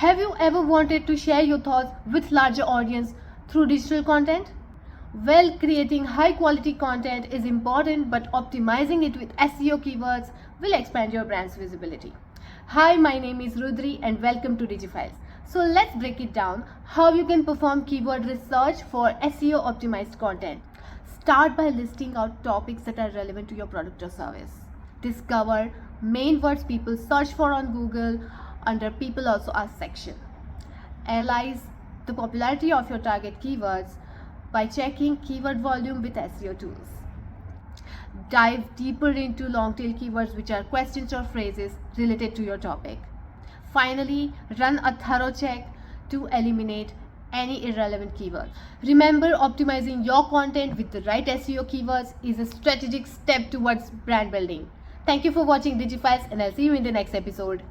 Have you ever wanted to share your thoughts with larger audience through digital content? Well, creating high quality content is important, but optimizing it with SEO keywords will expand your brand's visibility. Hi, my name is Rudri and welcome to DigiFiles. So let's break it down how you can perform keyword research for SEO optimized content. Start by listing out topics that are relevant to your product or service. Discover main words people search for on Google under people also ask section. Analyze the popularity of your target keywords by checking keyword volume with SEO tools. Dive deeper into long tail keywords, which are questions or phrases related to your topic. Finally, run a thorough check to eliminate any irrelevant keywords. Remember, optimizing your content with the right SEO keywords is a strategic step towards brand building. Thank you for watching DigiFiles, and I'll see you in the next episode.